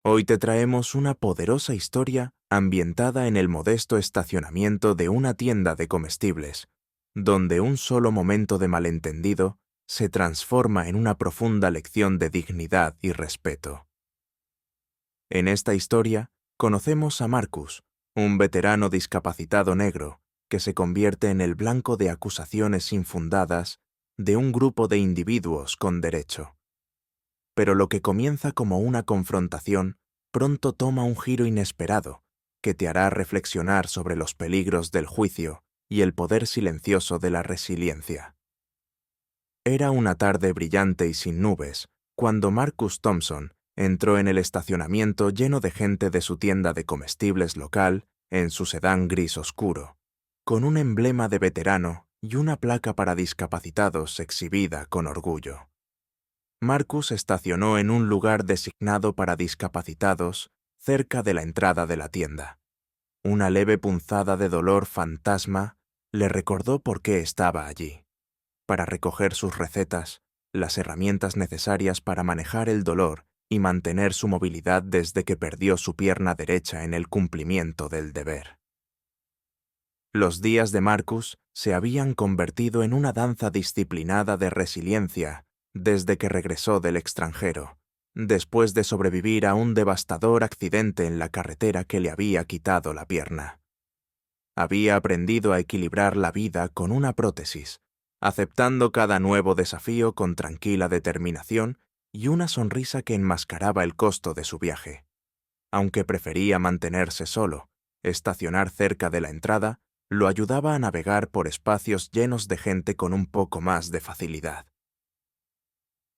Hoy te traemos una poderosa historia ambientada en el modesto estacionamiento de una tienda de comestibles, donde un solo momento de malentendido se transforma en una profunda lección de dignidad y respeto. En esta historia, conocemos a Marcus, un veterano discapacitado negro que se convierte en el blanco de acusaciones infundadas de un grupo de individuos con derecho. Pero lo que comienza como una confrontación pronto toma un giro inesperado que te hará reflexionar sobre los peligros del juicio y el poder silencioso de la resiliencia. Era una tarde brillante y sin nubes cuando Marcus Thompson entró en el estacionamiento lleno de gente de su tienda de comestibles local en su sedán gris oscuro, con un emblema de veterano y una placa para discapacitados exhibida con orgullo. Marcus estacionó en un lugar designado para discapacitados cerca de la entrada de la tienda. Una leve punzada de dolor fantasma le recordó por qué estaba allí: para recoger sus recetas, las herramientas necesarias para manejar el dolor y mantener su movilidad desde que perdió su pierna derecha en el cumplimiento del deber. Los días de Marcus se habían convertido en una danza disciplinada de resiliencia desde que regresó del extranjero, después de sobrevivir a un devastador accidente en la carretera que le había quitado la pierna. Había aprendido a equilibrar la vida con una prótesis, aceptando cada nuevo desafío con tranquila determinación y una sonrisa que enmascaraba el costo de su viaje. Aunque prefería mantenerse solo, estacionar cerca de la entrada lo ayudaba a navegar por espacios llenos de gente con un poco más de facilidad.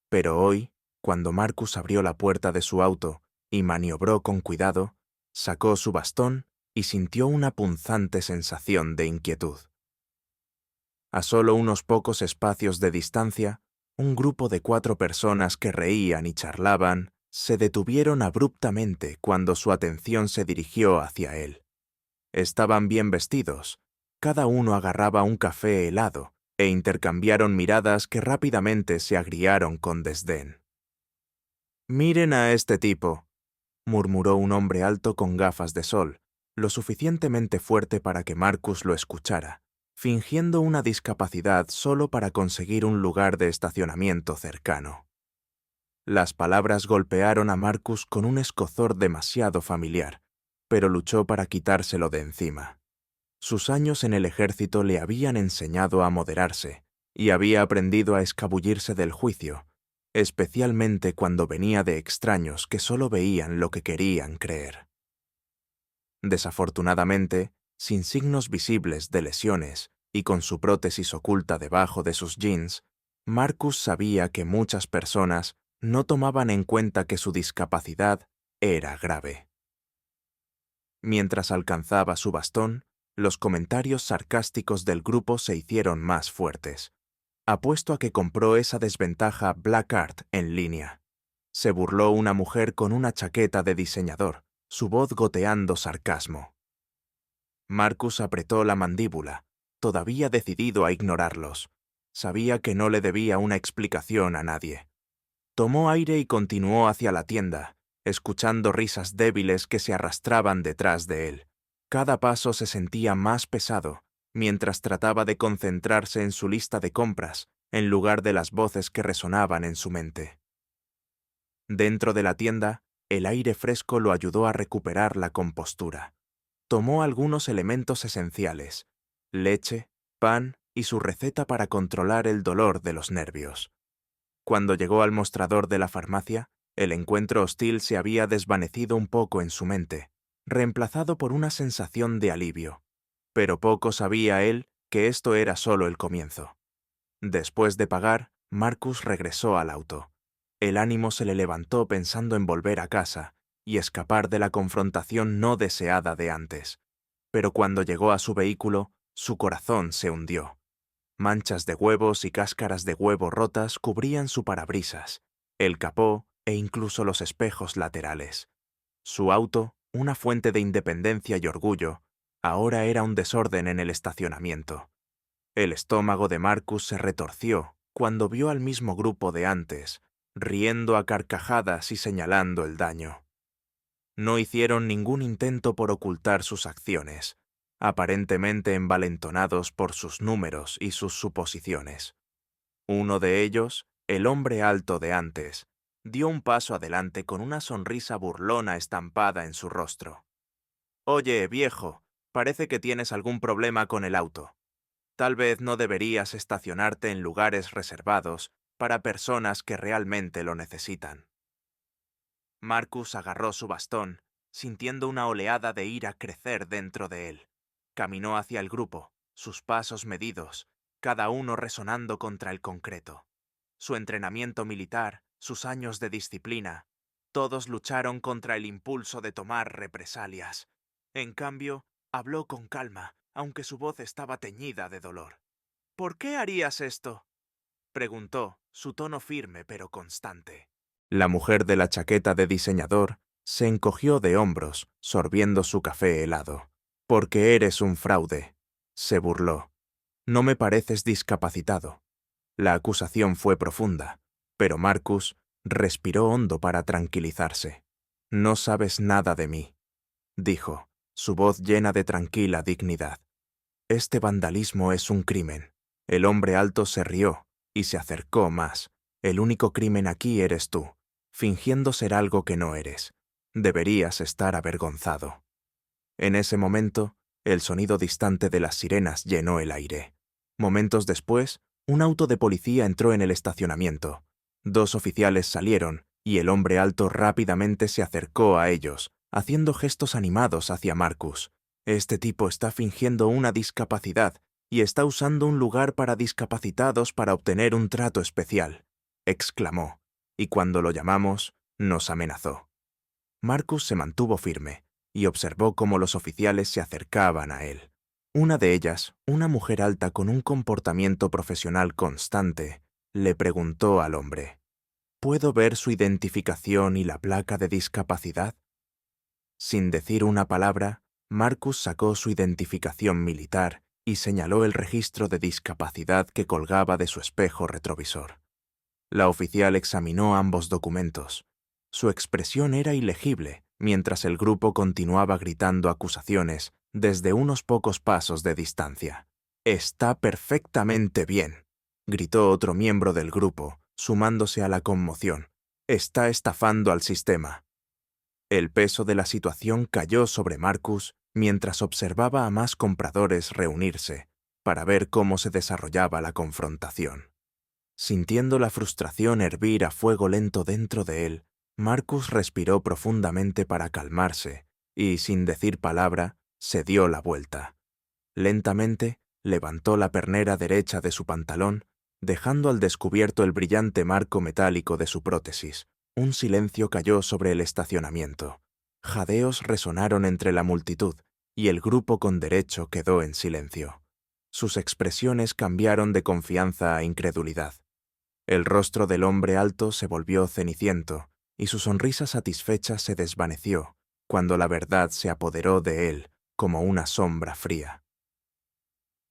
Pero hoy, cuando Marcus abrió la puerta de su auto y maniobró con cuidado, sacó su bastón y sintió una punzante sensación de inquietud. A solo unos pocos espacios de distancia, un grupo de 4 personas que reían y charlaban se detuvieron abruptamente cuando su atención se dirigió hacia él. Estaban bien vestidos, cada uno agarraba un café helado e intercambiaron miradas que rápidamente se agriaron con desdén. «Miren a este tipo», murmuró un hombre alto con gafas de sol, lo suficientemente fuerte para que Marcus lo escuchara, fingiendo una discapacidad solo para conseguir un lugar de estacionamiento cercano. Las palabras golpearon a Marcus con un escozor demasiado familiar, pero luchó para quitárselo de encima. Sus años en el ejército le habían enseñado a moderarse y había aprendido a escabullirse del juicio, especialmente cuando venía de extraños que solo veían lo que querían creer. Desafortunadamente, sin signos visibles de lesiones y con su prótesis oculta debajo de sus jeans, Marcus sabía que muchas personas no tomaban en cuenta que su discapacidad era grave. Mientras alcanzaba su bastón, los comentarios sarcásticos del grupo se hicieron más fuertes. «Apuesto a que compró esa desventaja Black Art en línea», se burló una mujer con una chaqueta de diseñador, su voz goteando sarcasmo. Marcus apretó la mandíbula, todavía decidido a ignorarlos. Sabía que no le debía una explicación a nadie. Tomó aire y continuó hacia la tienda, escuchando risas débiles que se arrastraban detrás de él. Cada paso se sentía más pesado, mientras trataba de concentrarse en su lista de compras, en lugar de las voces que resonaban en su mente. Dentro de la tienda, el aire fresco lo ayudó a recuperar la compostura. Tomó algunos elementos esenciales: leche, pan y su receta para controlar el dolor de los nervios. Cuando llegó al mostrador de la farmacia, el encuentro hostil se había desvanecido un poco en su mente, reemplazado por una sensación de alivio. Pero poco sabía él que esto era solo el comienzo. Después de pagar, Marcus regresó al auto. El ánimo se le levantó pensando en volver a casa y escapar de la confrontación no deseada de antes. Pero cuando llegó a su vehículo, su corazón se hundió. Manchas de huevos y cáscaras de huevo rotas cubrían su parabrisas, el capó e incluso los espejos laterales. Su auto, una fuente de independencia y orgullo, ahora era un desorden en el estacionamiento. El estómago de Marcus se retorció cuando vio al mismo grupo de antes, riendo a carcajadas y señalando el daño. No hicieron ningún intento por ocultar sus acciones, aparentemente envalentonados por sus números y sus suposiciones. Uno de ellos, el hombre alto de antes, dio un paso adelante con una sonrisa burlona estampada en su rostro. «Oye, viejo, parece que tienes algún problema con el auto. Tal vez no deberías estacionarte en lugares reservados para personas que realmente lo necesitan». Marcus agarró su bastón, sintiendo una oleada de ira crecer dentro de él. Caminó hacia el grupo, sus pasos medidos, cada uno resonando contra el concreto. Su entrenamiento militar, sus años de disciplina, todos lucharon contra el impulso de tomar represalias. En cambio, habló con calma, aunque su voz estaba teñida de dolor. «¿Por qué harías esto?», preguntó, su tono firme pero constante. La mujer de la chaqueta de diseñador se encogió de hombros, sorbiendo su café helado. «Porque eres un fraude», se burló. «No me pareces discapacitado». La acusación fue profunda, pero Marcus respiró hondo para tranquilizarse. «No sabes nada de mí», dijo, su voz llena de tranquila dignidad. «Este vandalismo es un crimen». El hombre alto se rió y se acercó más. «El único crimen aquí eres tú, fingiendo ser algo que no eres. Deberías estar avergonzado». En ese momento, el sonido distante de las sirenas llenó el aire. Momentos después, un auto de policía entró en el estacionamiento. 2 oficiales salieron y el hombre alto rápidamente se acercó a ellos, haciendo gestos animados hacia Marcus. «Este tipo está fingiendo una discapacidad y está usando un lugar para discapacitados para obtener un trato especial», exclamó, y cuando lo llamamos, nos amenazó. Marcus se mantuvo firme y observó cómo los oficiales se acercaban a él. Una de ellas, una mujer alta con un comportamiento profesional constante, le preguntó al hombre: «¿Puedo ver su identificación y la placa de discapacidad?». Sin decir una palabra, Marcus sacó su identificación militar y señaló el registro de discapacidad que colgaba de su espejo retrovisor. La oficial examinó ambos documentos. Su expresión era ilegible, mientras el grupo continuaba gritando acusaciones desde unos pocos pasos de distancia. «Está perfectamente bien», gritó otro miembro del grupo, sumándose a la conmoción. «Está estafando al sistema». El peso de la situación cayó sobre Marcus mientras observaba a más compradores reunirse para ver cómo se desarrollaba la confrontación. Sintiendo la frustración hervir a fuego lento dentro de él, Marcus respiró profundamente para calmarse y, sin decir palabra, se dio la vuelta. Lentamente, levantó la pernera derecha de su pantalón, dejando al descubierto el brillante marco metálico de su prótesis. Un silencio cayó sobre el estacionamiento. Jadeos resonaron entre la multitud, y el grupo con derecho quedó en silencio. Sus expresiones cambiaron de confianza a incredulidad. El rostro del hombre alto se volvió ceniciento, y su sonrisa satisfecha se desvaneció cuando la verdad se apoderó de él como una sombra fría.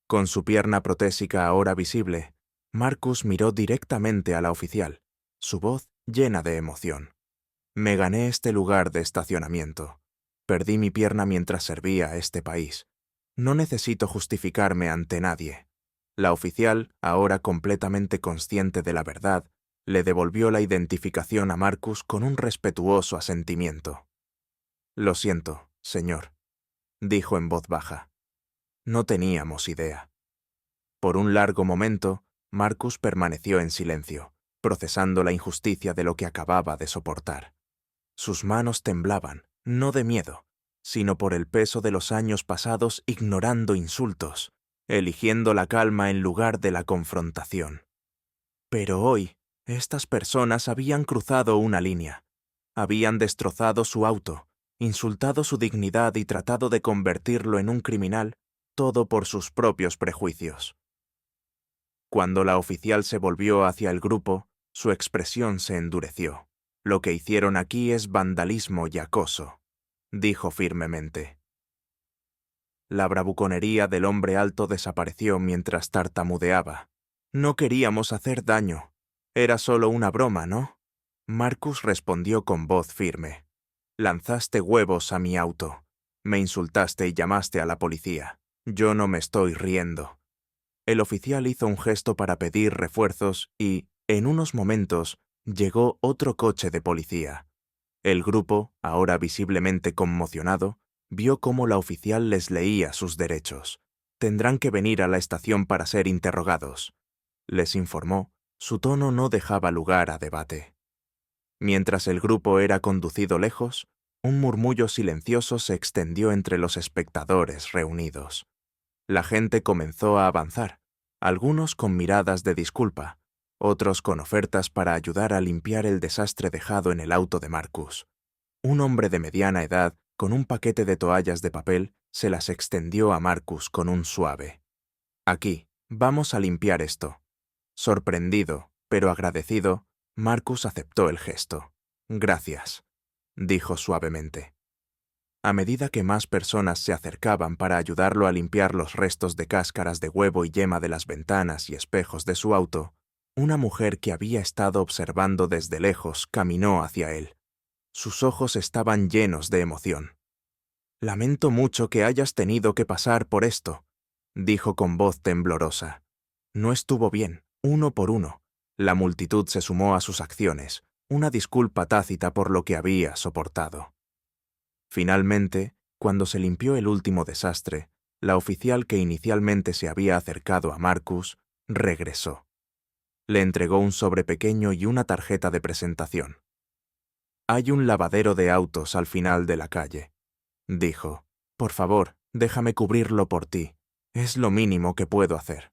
Con su pierna protésica ahora visible, Marcus miró directamente a la oficial, su voz llena de emoción. «Me gané este lugar de estacionamiento. Perdí mi pierna mientras servía a este país. No necesito justificarme ante nadie». La oficial, ahora completamente consciente de la verdad, le devolvió la identificación a Marcus con un respetuoso asentimiento. «Lo siento, señor», dijo en voz baja. «No teníamos idea». Por un largo momento, Marcus permaneció en silencio, procesando la injusticia de lo que acababa de soportar. Sus manos temblaban, no de miedo, sino por el peso de los años pasados ignorando insultos, eligiendo la calma en lugar de la confrontación. Pero hoy, estas personas habían cruzado una línea. Habían destrozado su auto, insultado su dignidad y tratado de convertirlo en un criminal, todo por sus propios prejuicios. Cuando la oficial se volvió hacia el grupo, su expresión se endureció. «Lo que hicieron aquí es vandalismo y acoso», dijo firmemente. La bravuconería del hombre alto desapareció mientras tartamudeaba. «No queríamos hacer daño. Era solo una broma, ¿no?». Marcus respondió con voz firme. Lanzaste huevos a mi auto. Me insultaste y llamaste a la policía. Yo no me estoy riendo. El oficial hizo un gesto para pedir refuerzos y, en unos momentos, llegó otro coche de policía. El grupo, ahora visiblemente conmocionado, vio cómo la oficial les leía sus derechos. Tendrán que venir a la estación para ser interrogados, les informó. Su tono no dejaba lugar a debate. Mientras el grupo era conducido lejos, un murmullo silencioso se extendió entre los espectadores reunidos. La gente comenzó a avanzar, algunos con miradas de disculpa, otros con ofertas para ayudar a limpiar el desastre dejado en el auto de Marcus. Un hombre de mediana edad, con un paquete de toallas de papel, se las extendió a Marcus con un suave. Aquí, vamos a limpiar esto. Sorprendido, pero agradecido, Marcus aceptó el gesto. Gracias, dijo suavemente. A medida que más personas se acercaban para ayudarlo a limpiar los restos de cáscaras de huevo y yema de las ventanas y espejos de su auto, una mujer que había estado observando desde lejos caminó hacia él. Sus ojos estaban llenos de emoción. «Lamento mucho que hayas tenido que pasar por esto», dijo con voz temblorosa. No estuvo bien, uno por uno. La multitud se sumó a sus acciones, una disculpa tácita por lo que había soportado. Finalmente, cuando se limpió el último desastre, la oficial que inicialmente se había acercado a Marcus regresó. Le entregó un sobre pequeño y una tarjeta de presentación. «Hay un lavadero de autos al final de la calle», dijo. «Por favor, déjame cubrirlo por ti. Es lo mínimo que puedo hacer».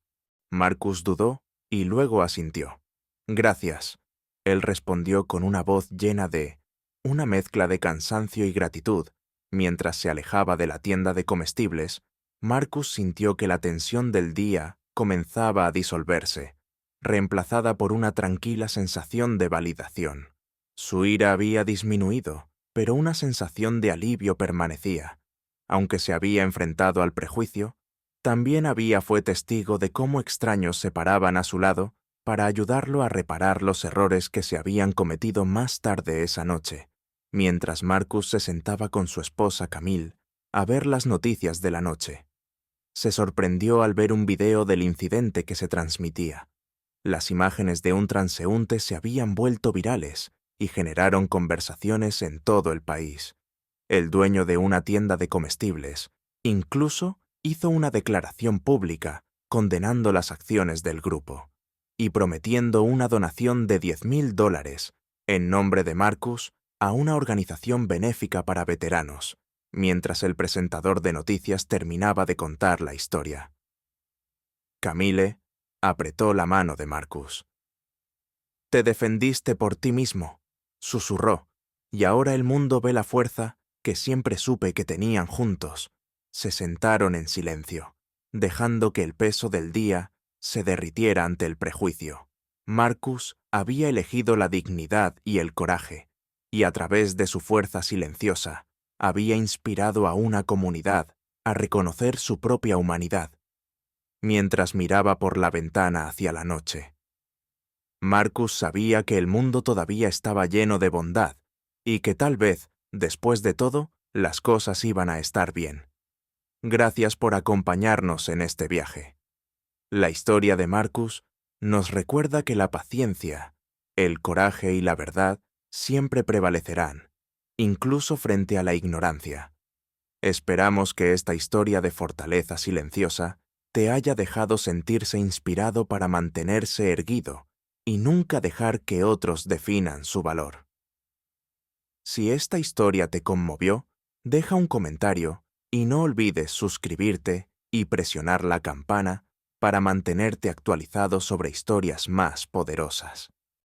Marcus dudó y luego asintió. «Gracias», él respondió con una voz llena de una mezcla de cansancio y gratitud. Mientras se alejaba de la tienda de comestibles, Marcus sintió que la tensión del día comenzaba a disolverse, reemplazada por una tranquila sensación de validación. Su ira había disminuido, pero una sensación de alivio permanecía. Aunque se había enfrentado al prejuicio, también fue testigo de cómo extraños se paraban a su lado para ayudarlo a reparar los errores que se habían cometido más tarde esa noche, mientras Marcus se sentaba con su esposa Camille a ver las noticias de la noche. Se sorprendió al ver un video del incidente que se transmitía. Las imágenes de un transeúnte se habían vuelto virales y generaron conversaciones en todo el país. El dueño de una tienda de comestibles incluso hizo una declaración pública condenando las acciones del grupo y prometiendo una donación de $10,000 en nombre de Marcus a una organización benéfica para veteranos, mientras el presentador de noticias terminaba de contar la historia. Camille apretó la mano de Marcus. «Te defendiste por ti mismo», susurró, «y ahora el mundo ve la fuerza que siempre supe que tenían juntos». Se sentaron en silencio, dejando que el peso del día se derritiera ante el prejuicio. Marcus había elegido la dignidad y el coraje, y a través de su fuerza silenciosa, había inspirado a una comunidad a reconocer su propia humanidad. Mientras miraba por la ventana hacia la noche, Marcus sabía que el mundo todavía estaba lleno de bondad y que tal vez, después de todo, las cosas iban a estar bien. Gracias por acompañarnos en este viaje. La historia de Marcus nos recuerda que la paciencia, el coraje y la verdad siempre prevalecerán, incluso frente a la ignorancia. Esperamos que esta historia de fortaleza silenciosa te haya dejado sentirse inspirado para mantenerse erguido y nunca dejar que otros definan su valor. Si esta historia te conmovió, deja un comentario y no olvides suscribirte y presionar la campana para mantenerte actualizado sobre historias más poderosas.